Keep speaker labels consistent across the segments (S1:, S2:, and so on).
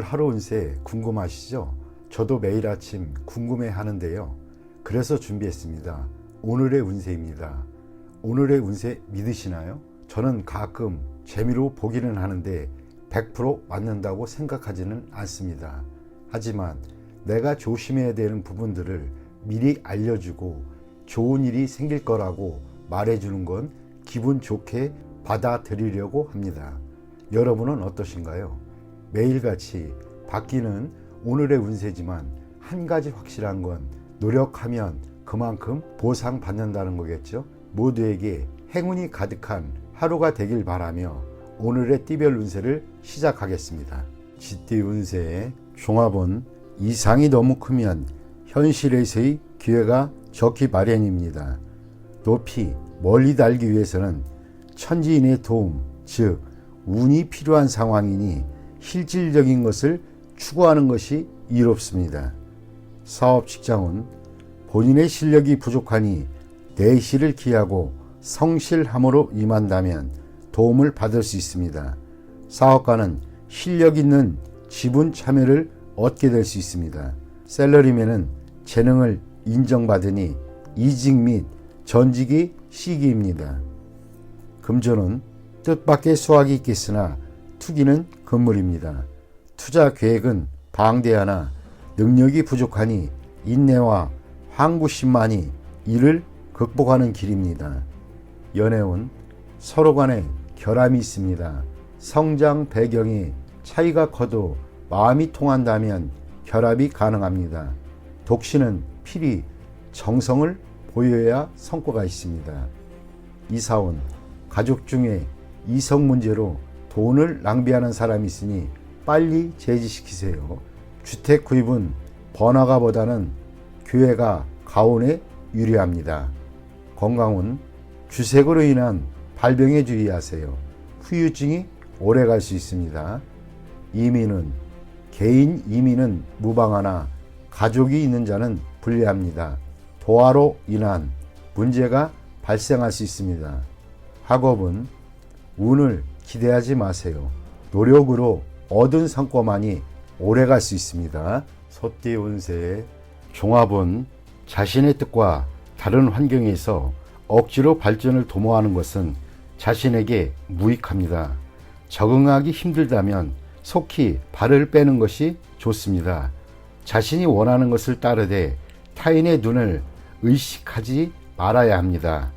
S1: 하루 운세 궁금하시죠? 저도 매일 아침 궁금해 하는데요. 그래서 준비했습니다. 오늘의 운세입니다. 오늘의 운세 믿으시나요? 저는 가끔 재미로 보기는 하는데 100% 맞는다고 생각하지는 않습니다. 하지만 내가 조심해야 되는 부분들을 미리 알려주고 좋은 일이 생길 거라고 말해주는 건 기분 좋게 받아들이려고 합니다. 여러분은 어떠신가요? 매일같이 바뀌는 오늘의 운세지만 한 가지 확실한 건 노력하면 그만큼 보상받는다는 거겠죠. 모두에게 행운이 가득한 하루가 되길 바라며 오늘의 띠별 운세를 시작하겠습니다. 쥐띠 운세의 종합은 이상이 너무 크면 현실에서의 기회가 적기 마련입니다. 높이 멀리 달기 위해서는 천지인의 도움, 즉 운이 필요한 상황이니 실질적인 것을 추구하는 것이 이롭습니다. 사업 직장은 본인의 실력이 부족하니 내실을 기하고 성실함으로 임한다면 도움을 받을 수 있습니다. 사업가는 실력 있는 지분 참여를 얻게 될 수 있습니다. 셀러리맨은 재능을 인정받으니 이직 및 전직이 시기입니다. 금전은 뜻밖의 수확이 있겠으나 투기는 금물입니다. 투자 계획은 방대하나 능력이 부족하니 인내와 항구심만이 이를 극복하는 길입니다. 연애운 서로 간에 결함이 있습니다. 성장 배경이 차이가 커도 마음이 통한다면 결합이 가능합니다. 독신은 필히 정성을 보여야 성과가 있습니다. 이사운 가족 중에 이성 문제로 돈을 낭비하는 사람이 있으니 빨리 제지시키세요. 주택 구입은 번화가보다는 교외가 가온에 유리합니다. 건강은 주색으로 인한 발병에 주의하세요. 후유증이 오래 갈 수 있습니다. 이민은 개인 이민은 무방하나 가족이 있는 자는 불리합니다. 도화로 인한 문제가 발생할 수 있습니다. 학업은 운을 기대하지 마세요. 노력으로 얻은 성과만이 오래 갈 수 있습니다. 소띠 운세의 종합은 자신의 뜻과 다른 환경에서 억지로 발전을 도모하는 것은 자신에게 무익합니다. 적응하기 힘들다면 속히 발을 빼는 것이 좋습니다. 자신이 원하는 것을 따르되 타인의 눈을 의식하지 말아야 합니다.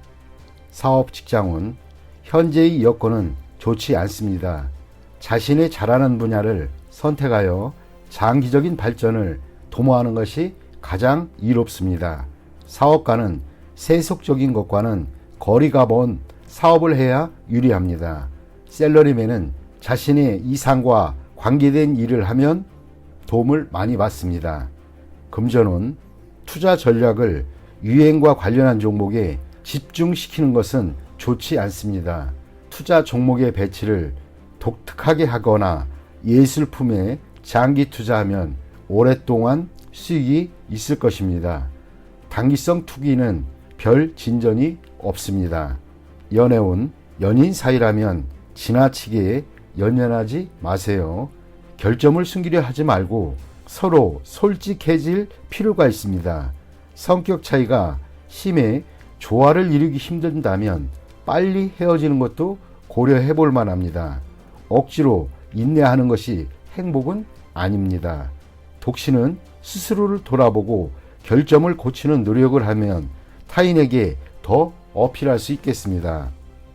S1: 사업 직장은 현재의 여건은 좋지 않습니다. 자신의 잘하는 분야를 선택하여 장기적인 발전을 도모하는 것이 가장 이롭습니다. 사업가는 세속적인 것과는 거리가 먼 사업을 해야 유리합니다. 셀러리맨은 자신의 이상과 관계된 일을 하면 도움을 많이 받습니다. 금전은 투자 전략을 유행과 관련한 종목에 집중시키는 것은 좋지 않습니다. 투자 종목의 배치를 독특하게 하거나 예술품에 장기 투자하면 오랫동안 수익이 있을 것입니다. 단기성 투기는 별 진전이 없습니다. 연애운 연인 사이라면 지나치게 연연하지 마세요. 결점을 숨기려 하지 말고 서로 솔직해질 필요가 있습니다. 성격 차이가 심해 조화를 이루기 힘든다면 빨리 헤어지는 것도 고려해 볼 만합니다. 억지로 인내하는 것이 행복은 아닙니다. 독신은 스스로를 돌아보고 결점을 고치는 노력을 하면 타인에게 더 어필할 수 있겠습니다.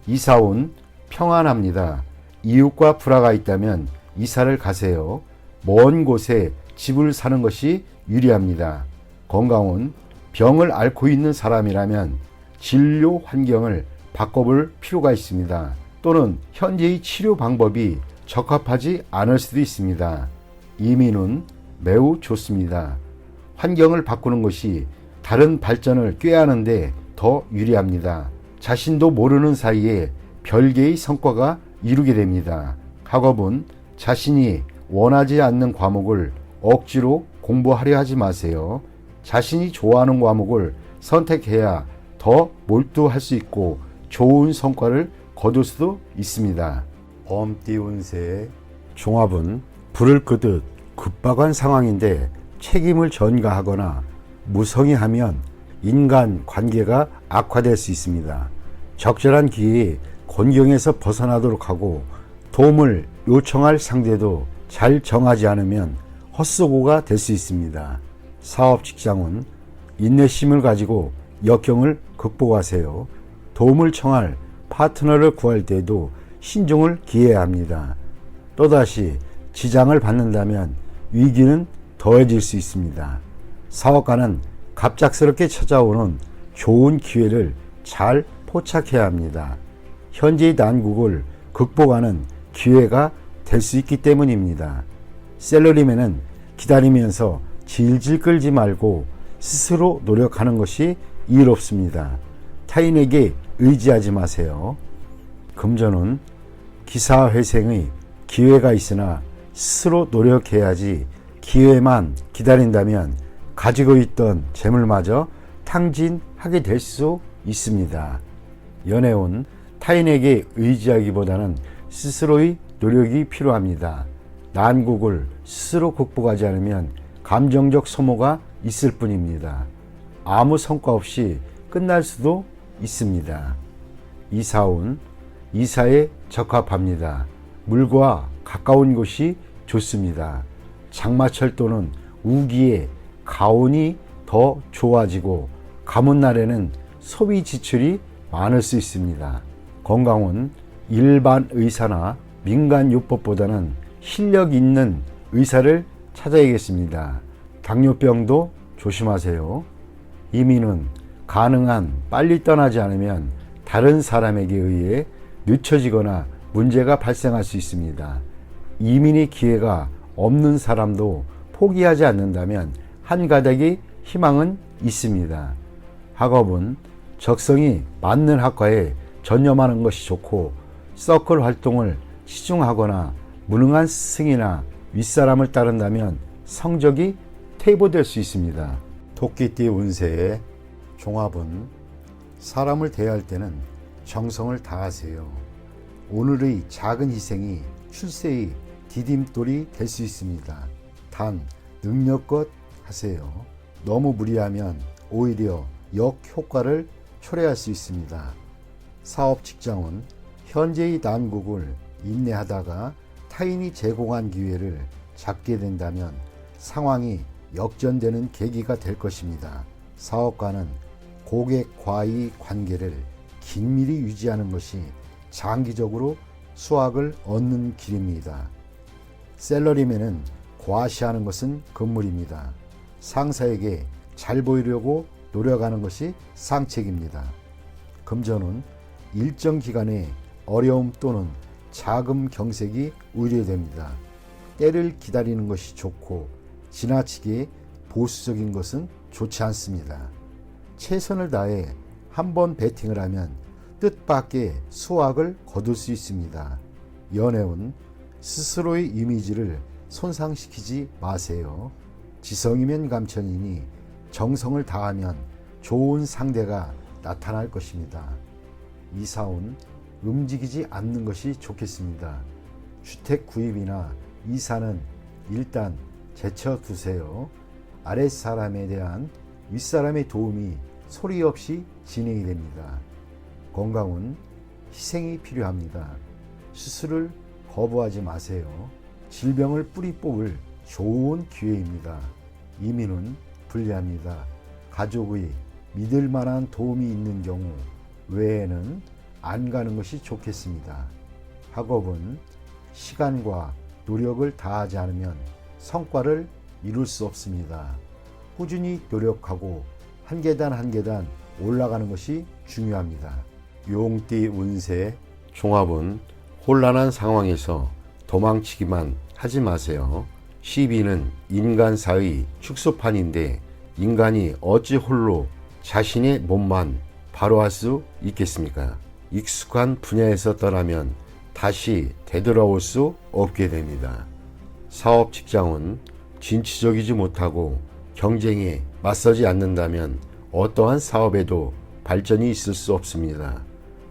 S1: 이사운 평안합니다. 이웃과 불화가 있다면 이사를 가세요. 먼 곳에 집을 사는 것이 유리합니다. 건강은 병을 앓고 있는 사람이라면 진료 환경을 바꿔볼 필요가 있습니다. 또는 현재의 치료 방법이 적합하지 않을 수도 있습니다. 이민은 매우 좋습니다. 환경을 바꾸는 것이 다른 발전을 꾀하는데 더 유리합니다. 자신도 모르는 사이에 별개의 성과가 이루게 됩니다. 학업은 자신이 원하지 않는 과목을 억지로 공부하려 하지 마세요. 자신이 좋아하는 과목을 선택해야 더 몰두할 수 있고 좋은 성과를 거둘 수도 있습니다. 범띠 운세의 종합은 불을 끄듯 급박한 상황인데 책임을 전가하거나 무성의하면 인간 관계가 악화될 수 있습니다. 적절한 기회에 곤경에서 벗어나도록 하고 도움을 요청할 상대도 잘 정하지 않으면 헛수고가 될 수 있습니다. 사업 직장은 인내심을 가지고 역경을 극복하세요. 도움을 청할 파트너를 구할 때에도 신중을 기해야 합니다. 또다시 지장을 받는다면 위기는 더해질 수 있습니다. 사업가는 갑작스럽게 찾아오는 좋은 기회를 잘 포착해야 합니다. 현재의 난국을 극복하는 기회가 될 수 있기 때문입니다. 샐러리맨은 기다리면서 질질 끌지 말고 스스로 노력하는 것이 이롭습니다. 타인에게 의지하지 마세요. 금전은 기사회생의 기회가 있으나 스스로 노력해야지 기회만 기다린다면 가지고 있던 재물마저 탕진하게 될 수 있습니다. 연애운 타인에게 의지하기보다는 스스로의 노력이 필요합니다. 난국을 스스로 극복하지 않으면 감정적 소모가 있을 뿐입니다. 아무 성과 없이 끝날 수도 있습니다. 이사운 이사에 적합합니다. 물과 가까운 곳이 좋습니다. 장마철 또는 우기에 가온이 더 좋아지고 가뭄날에는 소비 지출이 많을 수 있습니다. 건강은 일반 의사나 민간요법보다는 실력 있는 의사를 찾아야겠습니다. 당뇨병도 조심하세요. 이민은 가능한 빨리 떠나지 않으면 다른 사람에게 의해 늦춰지거나 문제가 발생할 수 있습니다. 이민의 기회가 없는 사람도 포기하지 않는다면 한 가닥의 희망은 있습니다. 학업은 적성이 맞는 학과에 전념하는 것이 좋고 서클 활동을 치중하거나 무능한 스승이나 윗사람을 따른다면 성적이 퇴보될 수 있습니다. 토끼띠 운세의 종합은 사람을 대할 때는 정성을 다하세요. 오늘의 작은 희생이 출세의 디딤돌이 될 수 있습니다. 단 능력껏 하세요. 너무 무리하면 오히려 역효과를 초래할 수 있습니다. 사업 직장은 현재의 난국을 인내하다가 타인이 제공한 기회를 잡게 된다면 상황이 역전되는 계기가 될 것입니다. 사업가는 고객과의 관계를 긴밀히 유지하는 것이 장기적으로 수확을 얻는 길입니다. 샐러리맨은 과시하는 것은 금물입니다. 상사에게 잘 보이려고 노력하는 것이 상책입니다. 금전은 일정 기간에 어려움 또는 자금 경색이 우려됩니다. 때를 기다리는 것이 좋고 지나치게 보수적인 것은 좋지 않습니다. 최선을 다해 한번 배팅을 하면 뜻밖의 수확을 거둘 수 있습니다. 연애운 스스로의 이미지를 손상시키지 마세요. 지성이면 감천이니 정성을 다하면 좋은 상대가 나타날 것입니다. 이사운 움직이지 않는 것이 좋겠습니다. 주택 구입이나 이사는 일단 제쳐두세요. 아랫사람에 대한 윗사람의 도움이 소리 없이 진행이 됩니다. 건강은 희생이 필요합니다. 수술을 거부하지 마세요. 질병을 뿌리 뽑을 좋은 기회입니다. 이민은 불리합니다. 가족의 믿을 만한 도움이 있는 경우 외에는 안 가는 것이 좋겠습니다. 학업은 시간과 노력을 다하지 않으면 성과를 이룰 수 없습니다. 꾸준히 노력하고 한 계단 한 계단 올라가는 것이 중요합니다. 용띠 운세 종합은 혼란한 상황에서 도망치기만 하지 마세요. 시비는 인간사의 축소판인데 인간이 어찌 홀로 자신의 몸만 바로 할 수 있겠습니까? 익숙한 분야에서 떠나면 다시 되돌아올 수 없게 됩니다. 사업 직장은 진취적이지 못하고 경쟁에 맞서지 않는다면 어떠한 사업에도 발전이 있을 수 없습니다.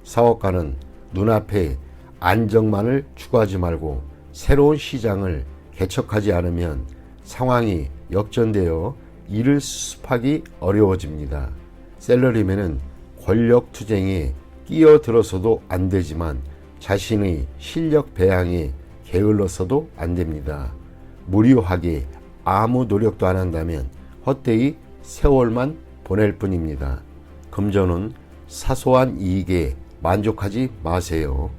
S1: 사업가는 눈앞에 안정만을 추구하지 말고 새로운 시장을 개척하지 않으면 상황이 역전되어 일을 수습하기 어려워집니다. 셀러리맨은 권력 투쟁에 끼어들어서도 안 되지만 자신의 실력 배양에 게을러서도 안 됩니다. 무료하게 아무 노력도 안 한다면 헛되이 세월만 보낼 뿐입니다. 금전은 사소한 이익에 만족하지 마세요.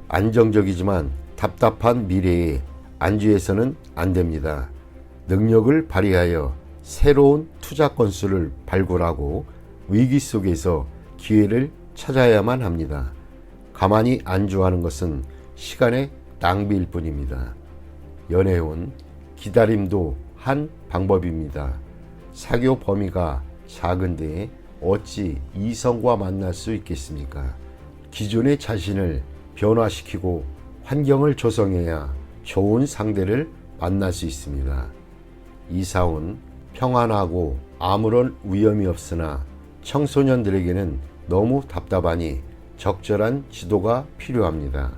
S1: 안정적이지만 답답한 미래에 안주해서는 안 됩니다. 능력을 발휘하여 새로운 투자 건수를 발굴하고 위기 속에서 기회를 찾아야만 합니다. 가만히 안주하는 것은 시간의 낭비일 뿐입니다. 연애운 기다림도 한 방법입니다. 사교 범위가 작은데 어찌 이성과 만날 수 있겠습니까? 기존의 자신을 변화시키고 환경을 조성해야 좋은 상대를 만날 수 있습니다. 이사온 평안하고 아무런 위험이 없으나 청소년들에게는 너무 답답하니 적절한 지도가 필요합니다.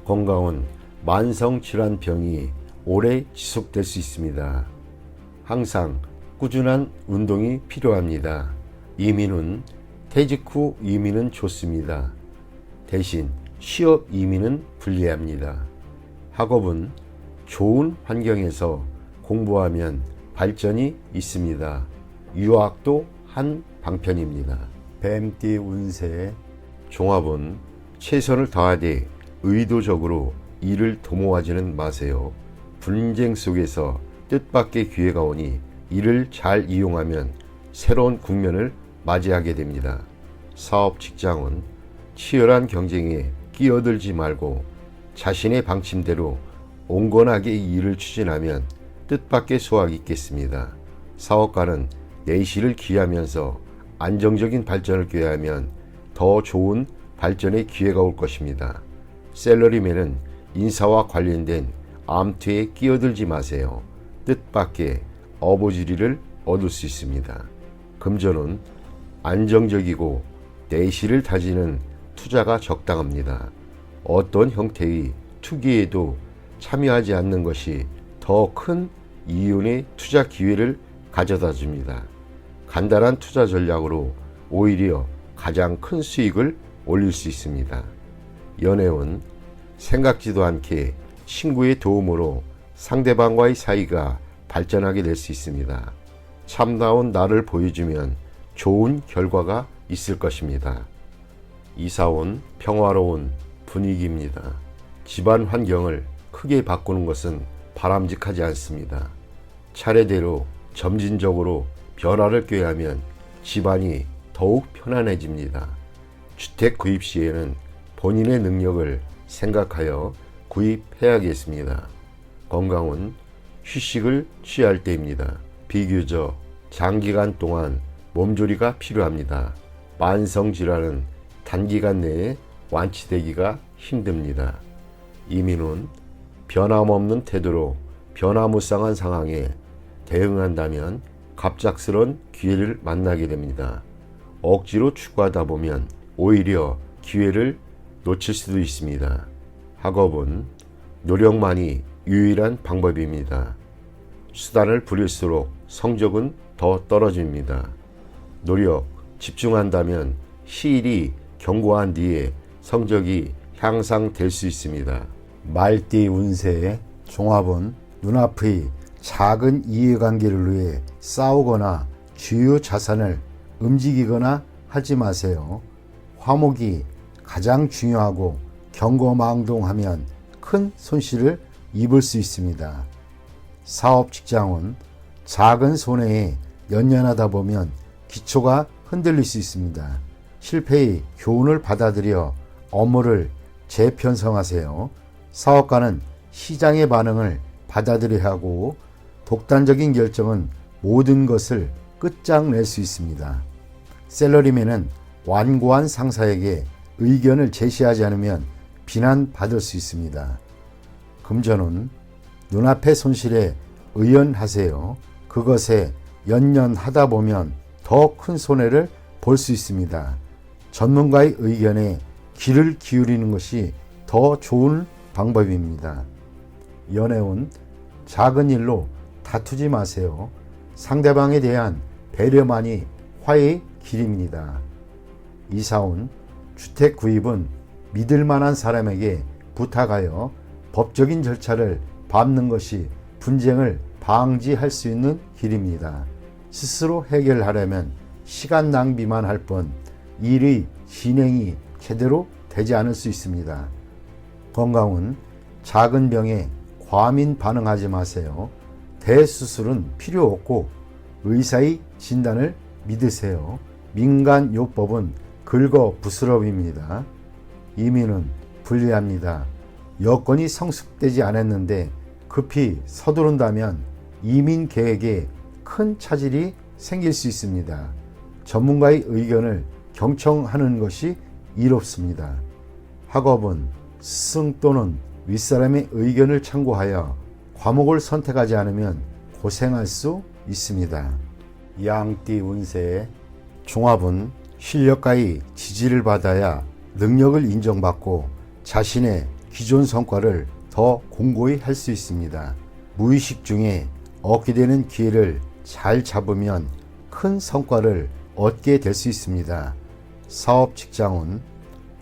S1: 건강은 만성질환병이 오래 지속될 수 있습니다. 항상 꾸준한 운동이 필요합니다. 이민은 퇴직 후 이민은 좋습니다. 대신 취업 이민은 불리합니다. 학업은 좋은 환경에서 공부하면 발전이 있습니다. 유학도 한 방편입니다. 뱀띠 운세 종합은 최선을 다하되 의도적으로 일을 도모하지는 마세요. 분쟁 속에서 뜻밖의 기회가 오니 이를 잘 이용하면 새로운 국면을 맞이하게 됩니다. 사업 직장은 치열한 경쟁에 끼어들지 말고 자신의 방침대로 온건하게 일을 추진하면 뜻밖의 수확이 있겠습니다. 사업가는 내실을 기하면서 안정적인 발전을 꾀하면 더 좋은 발전의 기회가 올 것입니다. 셀러리맨은 인사와 관련된 암투에 끼어들지 마세요. 뜻밖의 어부지리를 얻을 수 있습니다. 금전은 안정적이고 내실을 다지는 투자가 적당합니다. 어떤 형태의 투기에도 참여하지 않는 것이 더 큰 이윤의 투자 기회를 가져다 줍니다. 간단한 투자 전략으로 오히려 가장 큰 수익을 올릴 수 있습니다. 연애운 생각지도 않게 친구의 도움으로 상대방과의 사이가 발전하게 될 수 있습니다. 참다운 나를 보여주면 좋은 결과가 있을 것입니다. 이사온 평화로운 분위기입니다. 집안 환경을 크게 바꾸는 것은 바람직하지 않습니다. 차례대로 점진적으로 변화를 꾀하면 집안이 더욱 편안해집니다. 주택 구입 시에는 본인의 능력을 생각하여 구입해야겠습니다. 건강은 휴식을 취할 때입니다. 비교적 장기간 동안 몸조리가 필요합니다. 만성질환은 단기간 내에 완치되기가 힘듭니다. 이민은 변함없는 태도로 변화무쌍한 상황에 대응한다면 갑작스런 기회를 만나게 됩니다. 억지로 추구하다 보면 오히려 기회를 놓칠 수도 있습니다. 학업은 노력만이 유일한 방법입니다. 수단을 부릴수록 성적은 더 떨어집니다. 노력, 집중한다면 시일이 경고한 뒤에 성적이 향상될 수 있습니다. 말띠 운세의 종합은 눈앞의 작은 이해관계를 위해 싸우거나 주요 자산을 움직이거나 하지 마세요. 화목이 가장 중요하고 경거망동하면 큰 손실을 입을 수 있습니다. 사업 직장은 작은 손해에 연연하다 보면 기초가 흔들릴 수 있습니다. 실패의 교훈을 받아들여 업무를 재편성하세요. 사업가는 시장의 반응을 받아들여야 하고 독단적인 결정은 모든 것을 끝장낼 수 있습니다. 셀러리맨은 완고한 상사에게 의견을 제시하지 않으면 비난받을 수 있습니다. 금전은 눈앞의 손실에 의연하세요. 그것에 연연하다 보면 더 큰 손해를 볼 수 있습니다. 전문가의 의견에 귀를 기울이는 것이 더 좋은 방법입니다. 연애운 작은 일로 다투지 마세요. 상대방에 대한 배려만이 화해의 길입니다. 이사온 주택 구입은 믿을 만한 사람에게 부탁하여 법적인 절차를 밟는 것이 분쟁을 방지할 수 있는 길입니다. 스스로 해결하려면 시간 낭비만 할 뿐 일의 진행이 제대로 되지 않을 수 있습니다. 건강은 작은 병에 과민 반응하지 마세요. 대수술은 필요 없고 의사의 진단을 믿으세요. 민간요법은 긁어부스럼입니다. 이민은 불리합니다. 여건이 성숙되지 않았는데 급히 서두른다면 이민 계획에 큰 차질이 생길 수 있습니다. 전문가의 의견을 경청하는 것이 이롭습니다. 학업은 스승 또는 윗사람의 의견을 참고하여 과목을 선택하지 않으면 고생할 수 있습니다. 양띠 운세 종합은 실력가의 지지를 받아야 능력을 인정받고 자신의 기존 성과를 더 공고히 할 수 있습니다. 무의식 중에 얻게 되는 기회를 잘 잡으면 큰 성과를 얻게 될 수 있습니다. 사업 직장은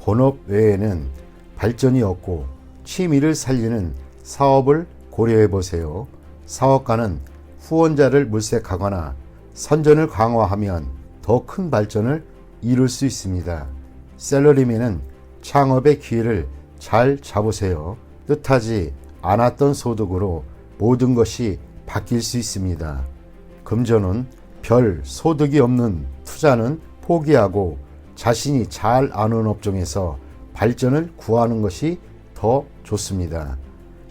S1: 본업 외에는 발전이 없고 취미를 살리는 사업을 고려해 보세요. 사업가는 후원자를 물색하거나 선전을 강화하면 더 큰 발전을 이룰 수 있습니다. 셀러리맨은 창업의 기회를 잘 잡으세요. 뜻하지 않았던 소득으로 모든 것이 바뀔 수 있습니다. 금전은 별 소득이 없는 투자는 포기하고 자신이 잘 아는 업종에서 발전을 구하는 것이 더 좋습니다.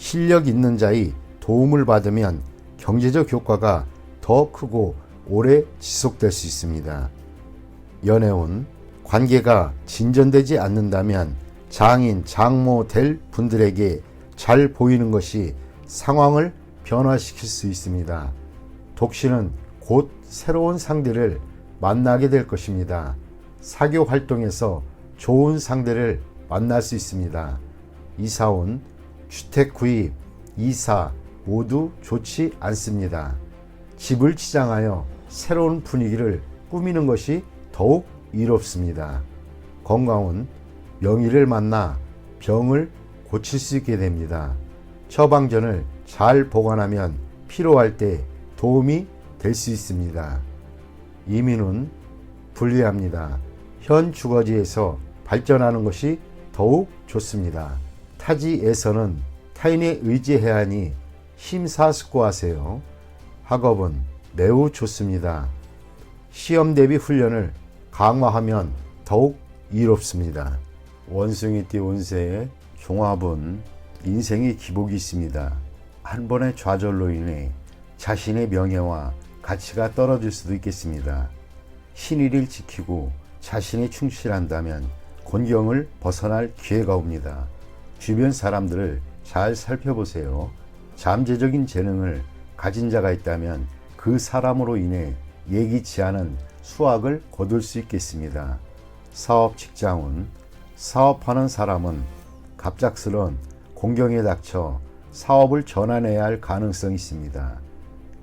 S1: 실력 있는 자의 도움을 받으면 경제적 효과가 더 크고 오래 지속될 수 있습니다. 연애운 관계가 진전되지 않는다면 장인, 장모 될 분들에게 잘 보이는 것이 상황을 변화시킬 수 있습니다. 독신은 곧 새로운 상대를 만나게 될 것입니다. 사교 활동에서 좋은 상대를 만날 수 있습니다. 이사온 주택 구입, 이사 모두 좋지 않습니다. 집을 치장하여 새로운 분위기를 꾸미는 것이 더욱 이롭습니다. 건강은 명의를 만나 병을 고칠 수 있게 됩니다. 처방전을 잘 보관하면 필요할 때 도움이 될 수 있습니다. 이민은 불리합니다. 현 주거지에서 발전하는 것이 더욱 좋습니다. 타지에서는 타인에 의지해야 하니 심사숙고하세요. 학업은 매우 좋습니다. 시험 대비 훈련을 강화하면 더욱 이롭습니다. 원숭이띠 운세의 종합은 인생의 기복이 있습니다. 한 번의 좌절로 인해 자신의 명예와 가치가 떨어질 수도 있겠습니다. 신의를 지키고 자신에 충실한다면 곤경을 벗어날 기회가 옵니다. 주변 사람들을 잘 살펴보세요. 잠재적인 재능을 가진 자가 있다면 그 사람으로 인해 예기치 않은 수확을 거둘 수 있겠습니다. 사업 직장은 사업하는 사람은 갑작스런 공경에 닥쳐 사업을 전환해야 할 가능성이 있습니다.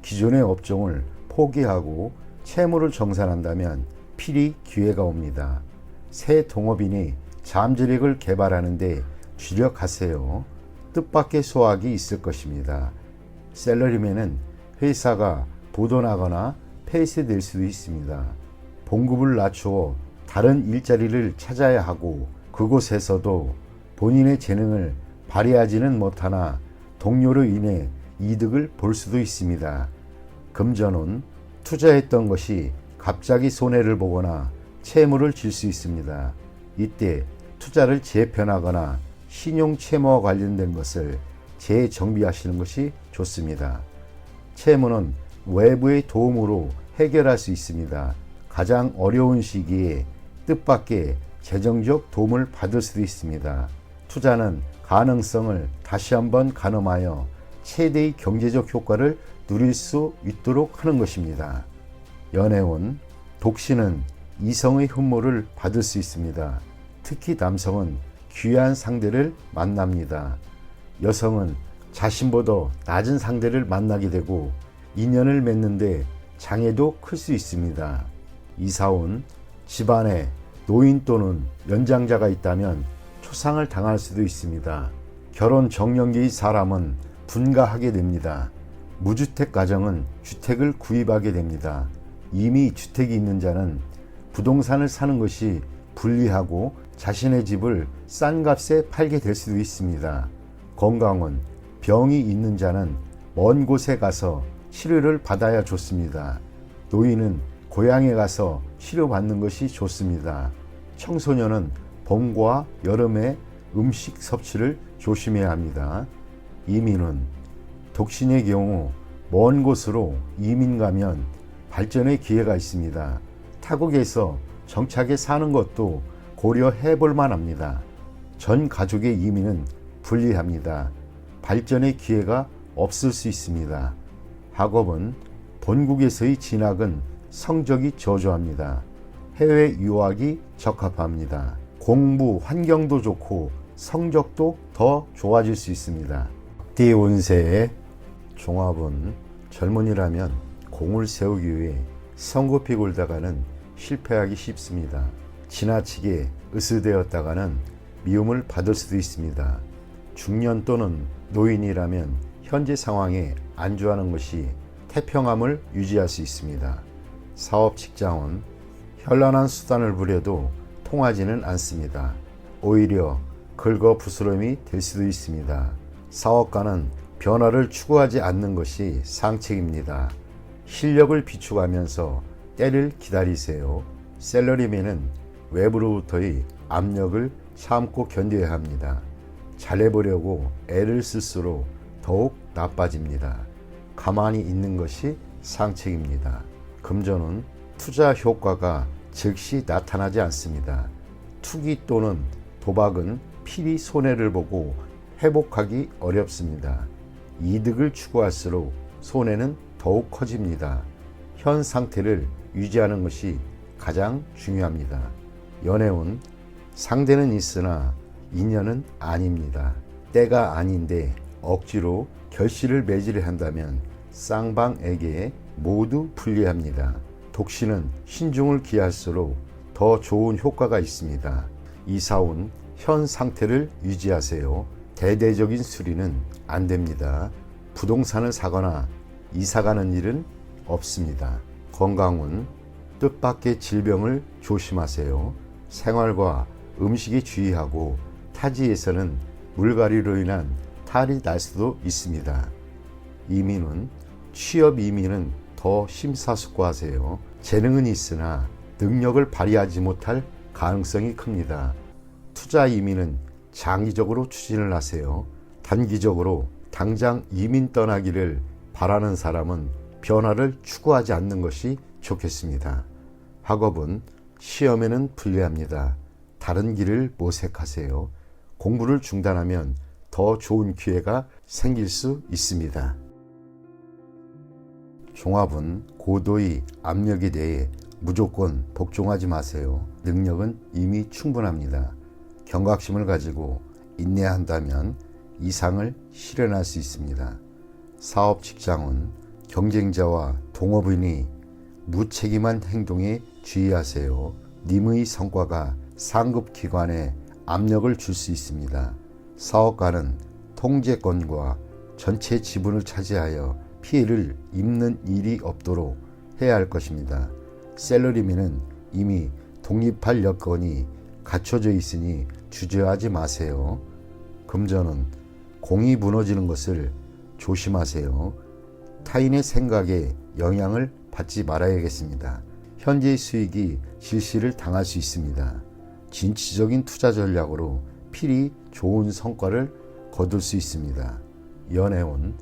S1: 기존의 업종을 포기하고 채무를 정산한다면 필히 기회가 옵니다. 새 동업인이 잠재력을 개발하는데 주력하세요. 뜻밖의 소확이 있을 것입니다. 셀러리맨은 회사가 부도나거나 폐쇄될 수도 있습니다. 봉급을 낮추어 다른 일자리를 찾아야 하고 그곳에서도 본인의 재능을 발휘하지는 못하나 동료로 인해 이득을 볼 수도 있습니다. 금전은 투자했던 것이 갑자기 손해를 보거나 채무를 질 수 있습니다. 이때 투자를 재편하거나 신용 채무와 관련된 것을 재정비하시는 것이 좋습니다. 채무는 외부의 도움으로 해결할 수 있습니다. 가장 어려운 시기에 뜻밖의 재정적 도움을 받을 수도 있습니다. 투자는 가능성을 다시 한번 가늠하여 최대의 경제적 효과를 누릴 수 있도록 하는 것입니다. 연애운 독신은 이성의 흠모를 받을 수 있습니다. 특히 남성은 귀한 상대를 만납니다. 여성은 자신보다 낮은 상대를 만나게 되고 인연을 맺는데 장애도 클 수 있습니다. 이사온 집안에 노인 또는 연장자가 있다면 초상을 당할 수도 있습니다. 결혼 정년기의 사람은 분가하게 됩니다. 무주택 가정은 주택을 구입하게 됩니다. 이미 주택이 있는 자는 부동산을 사는 것이 불리하고 자신의 집을 싼 값에 팔게 될 수도 있습니다. 건강은 병이 있는 자는 먼 곳에 가서 치료를 받아야 좋습니다. 노인은 고향에 가서 치료받는 것이 좋습니다. 청소년은 봄과 여름에 음식 섭취를 조심해야 합니다. 이민은 독신의 경우 먼 곳으로 이민 가면 발전의 기회가 있습니다. 타국에서 정착해 사는 것도 고려해 볼 만합니다. 전 가족의 이민은 불리합니다. 발전의 기회가 없을 수 있습니다. 학업은 본국에서의 진학은 성적이 저조합니다. 해외 유학이 적합합니다. 공부 환경도 좋고 성적도 더 좋아질 수 있습니다. 앞뒤 운세의 종합은 젊은이라면 공을 세우기 위해 성급히 굴다가는 실패하기 쉽습니다. 지나치게 으스대었다가는 미움을 받을 수도 있습니다. 중년 또는 노인이라면 현재 상황에 안주하는 것이 태평함을 유지할 수 있습니다. 사업 직장은 현란한 수단을 부려도 통하지는 않습니다. 오히려 긁어부스럼이 될 수도 있습니다. 사업가는 변화를 추구하지 않는 것이 상책입니다. 실력을 비축하면서 때를 기다리세요. 샐러리맨은 외부로부터의 압력을 참고 견뎌야 합니다. 잘해보려고 애를 쓸수록 더욱 나빠집니다. 가만히 있는 것이 상책입니다. 금전은 투자 효과가 즉시 나타나지 않습니다. 투기 또는 도박은 필히 손해를 보고 회복하기 어렵습니다. 이득을 추구할수록 손해는 더욱 커집니다. 현 상태를 유지하는 것이 가장 중요합니다. 연애운 상대는 있으나 인연은 아닙니다. 때가 아닌데 억지로 결실을 맺으려 한다면 쌍방에게 모두 불리합니다. 독신은 신중을 기할수록 더 좋은 효과가 있습니다. 이사온 현 상태를 유지하세요. 대대적인 수리는 안 됩니다. 부동산을 사거나 이사가는 일은 없습니다. 건강은 뜻밖의 질병을 조심하세요. 생활과 음식에 주의하고 타지에서는 물갈이로 인한 탈이 날 수도 있습니다. 이민은 취업 이민은 더 심사숙고하세요. 재능은 있으나 능력을 발휘하지 못할 가능성이 큽니다. 투자 이민은 장기적으로 추진을 하세요. 단기적으로 당장 이민 떠나기를 바라는 사람은 변화를 추구하지 않는 것이 좋겠습니다. 학업은 시험에는 불리합니다. 다른 길을 모색하세요. 공부를 중단하면 더 좋은 기회가 생길 수 있습니다. 종합은 고도의 압력에 대해 무조건 복종하지 마세요. 능력은 이미 충분합니다. 경각심을 가지고 인내한다면 이상을 실현할 수 있습니다. 사업 직장은 경쟁자와 동업인이 무책임한 행동에 주의하세요. 님의 성과가 상급 기관에 압력을 줄 수 있습니다. 사업가는 통제권과 전체 지분을 차지하여 피해를 입는 일이 없도록 해야 할 것입니다. 샐러리맨은 이미 독립할 여건이 갖춰져 있으니 주저하지 마세요. 금전은 공이 무너지는 것을 조심하세요. 타인의 생각에 영향을 받지 말아야겠습니다. 현재의 수익이 질시를 당할 수 있습니다. 진취적인 투자 전략으로 필히 좋은 성과를 거둘 수 있습니다. 연애운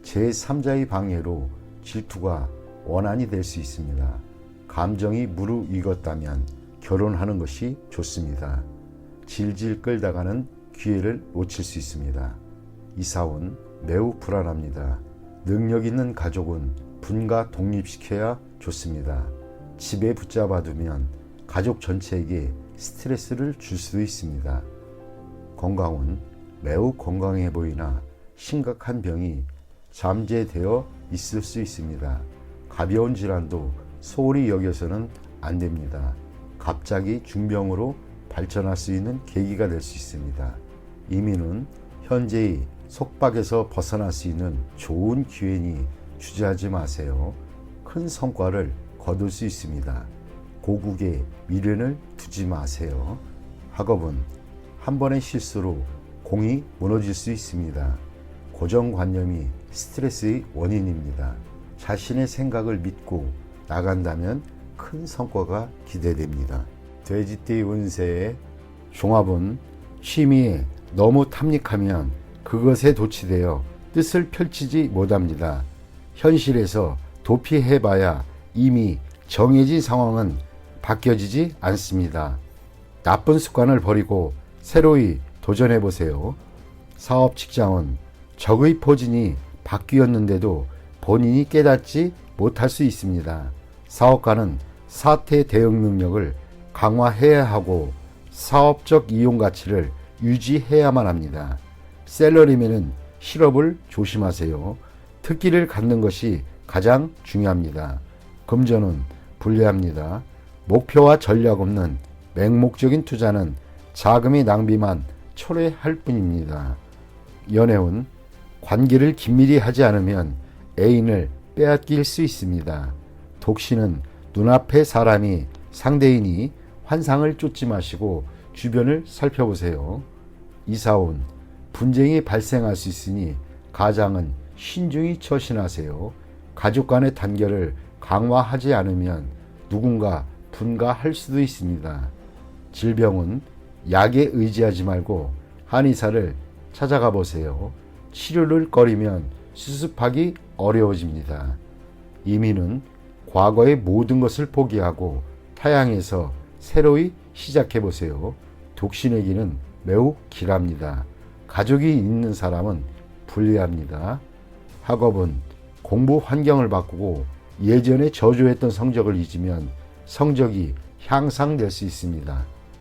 S1: 제3자의 방해로 질투가 원한이 될 수 있습니다. 감정이 무르익었다면 결혼하는 것이 좋습니다. 질질 끌다가는 기회를 놓칠 수 있습니다. 이사운 매우 불안합니다. 능력 있는 가족은 분가 독립시켜야 좋습니다. 집에 붙잡아두면 가족 전체에게 스트레스를 줄 수도 있습니다. 건강은 매우 건강해 보이나 심각한 병이 잠재되어 있을 수 있습니다. 가벼운 질환도 소홀히 여겨서는 안 됩니다. 갑자기 중병으로 발전할 수 있는 계기가 될 수 있습니다. 이민은 현재의 속박에서 벗어날 수 있는 좋은 기회니 주저하지 마세요. 큰 성과를 거둘 수 있습니다. 고국에 미련을 두지 마세요. 학업은 한 번의 실수로 공이 무너질 수 있습니다. 고정관념이 스트레스의 원인입니다. 자신의 생각을 믿고 나간다면 큰 성과가 기대됩니다. 돼지띠 운세의 종합은 취미에 너무 탐닉하면 그것에 도취되어 뜻을 펼치지 못합니다. 현실에서 도피해봐야 이미 정해진 상황은 바뀌어지지 않습니다. 나쁜 습관을 버리고 새로이 도전해보세요. 사업 직장은 적의 포진이 바뀌었는데도 본인이 깨닫지 못할 수 있습니다. 사업가는 사태 대응 능력을 강화해야 하고 사업적 이용 가치를 유지해야만 합니다. 셀러리맨은 실업을 조심하세요. 특기를 갖는 것이 가장 중요합니다. 금전은 불리합니다. 목표와 전략 없는 맹목적인 투자는 자금의 낭비만 초래할 뿐입니다. 연애운 관계를 긴밀히 하지 않으면 애인을 빼앗길 수 있습니다. 독신은 눈앞의 사람이 상대이니 환상을 쫓지 마시고 주변을 살펴보세요. 이사운 분쟁이 발생할 수 있으니 가장은 신중히 처신하세요. 가족 간의 단결을 강화하지 않으면 누군가 분가할 수도 있습니다. 질병은 약에 의지하지 말고 한의사를 찾아가 보세요. 치료를 꺼리면 수습하기 어려워집니다. 이민은 과거의 모든 것을 포기하고 타향에서 새로이 시작해 보세요. 독신에게는 매우 길합니다. 가족이 있는 사람은 불리합니다. 학업은 공부 환경을 바꾸고 예전에 저조했던 성적을 잊으면 성적이 향상될 수 있습니다.